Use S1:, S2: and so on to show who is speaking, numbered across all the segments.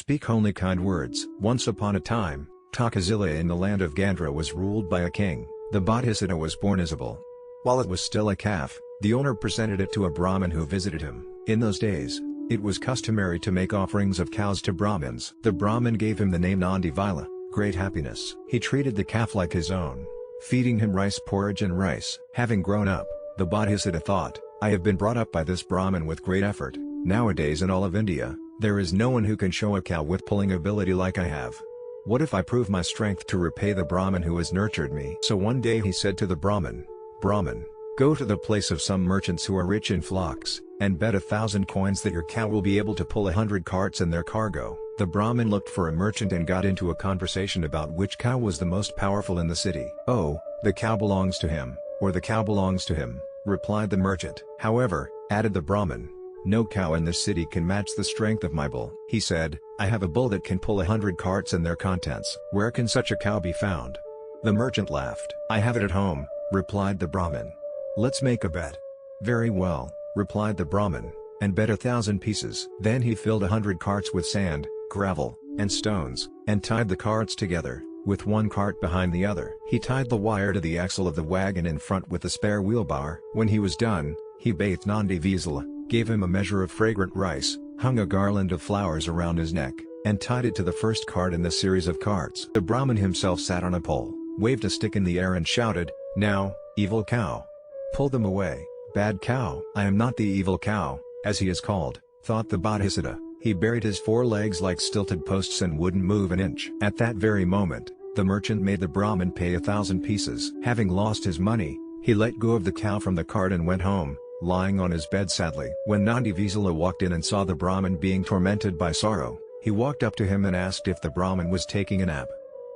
S1: Speak only kind words. Once upon a time, Takazila in the land of Gandhra was ruled by a king. The Bodhisatta was born as a bull. While it was still a calf, the owner presented it to a Brahmin who visited him. In those days, it was customary to make offerings of cows to Brahmins. The Brahmin gave him the name Nandivisala, great happiness. He treated the calf like his own, feeding him rice porridge and rice. Having grown up, the Bodhisatta thought, I have been brought up by this Brahmin with great effort. Nowadays in all of India, there is no one who can show a cow with pulling ability like I have. What if I prove my strength to repay the Brahmin who has nurtured me? So one day he said to the Brahmin, Brahmin, go to the place of some merchants who are rich in flocks, and bet 1,000 coins that your cow will be able to pull 100 carts and their cargo. The Brahmin looked for a merchant and got into a conversation about which cow was the most powerful in the city. Oh, the cow belongs to him, or the cow belongs to him, replied the merchant. However, added the Brahmin, no cow in this city can match the strength of my bull. He said, I have a bull that can pull 100 carts and their contents. Where can such a cow be found? The merchant laughed. I have it at home, replied the Brahmin. Let's make a bet. Very well, replied the Brahmin, and bet 1,000 pieces. Then he filled 100 carts with sand, gravel, and stones, and tied the carts together, with one cart behind the other. He tied the wire to the axle of the wagon in front with the spare wheelbar. When he was done, he bathed Nandivisala, gave him a measure of fragrant rice, hung a garland of flowers around his neck, and tied it to the first cart in the series of carts. The Brahmin himself sat on a pole, waved a stick in the air and shouted, Now, evil cow! Pull them away, bad cow! I am not the evil cow, as he is called, thought the Bodhisatta. He buried his forelegs like stilted posts and wouldn't move an inch. At that very moment, the merchant made the Brahmin pay 1,000 pieces. Having lost his money, he let go of the cow from the cart and went home, lying on his bed sadly. When Nandivisala walked in and saw the Brahmin being tormented by sorrow, he walked up to him and asked if the Brahmin was taking a nap.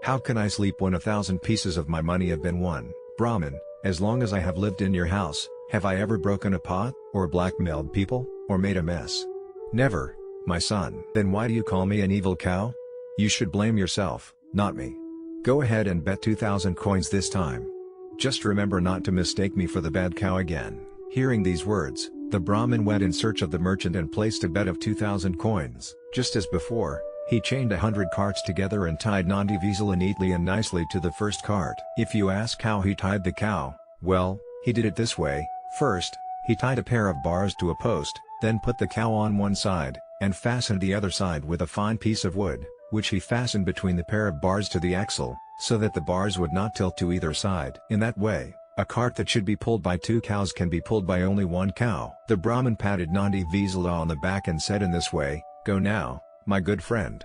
S1: How can I sleep when 1,000 pieces of my money have been won? Brahmin, as long as I have lived in your house, have I ever broken a pot, or blackmailed people, or made a mess? Never, my son. Then why do you call me an evil cow? You should blame yourself, not me. Go ahead and bet 2,000 coins this time. Just remember not to mistake me for the bad cow again. Hearing these words, the Brahmin went in search of the merchant and placed a bet of 2,000 coins. Just as before, he chained 100 carts together and tied Nandivisala neatly and nicely to the first cart. If you ask how he tied the cow, well, he did it this way. First, he tied a pair of bars to a post, then put the cow on one side, and fastened the other side with a fine piece of wood, which he fastened between the pair of bars to the axle, so that the bars would not tilt to either side. In that way, a cart that should be pulled by 2 cows can be pulled by only 1 cow. The Brahmin patted Nandivisala on the back and said in this way, Go now, my good friend.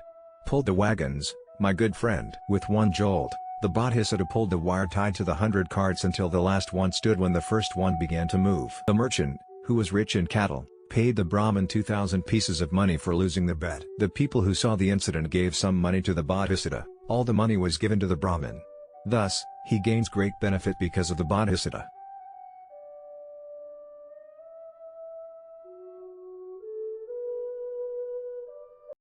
S1: Pull the wagons, my good friend. With one jolt, the Bodhisatta pulled the wire tied to the 100 carts until the last one stood when the first one began to move. The merchant, who was rich in cattle, paid the Brahmin 2,000 pieces of money for losing the bet. The people who saw the incident gave some money to the Bodhisatta. All the money was given to the Brahmin. Thus, he gains great benefit because of the Bodhisatta.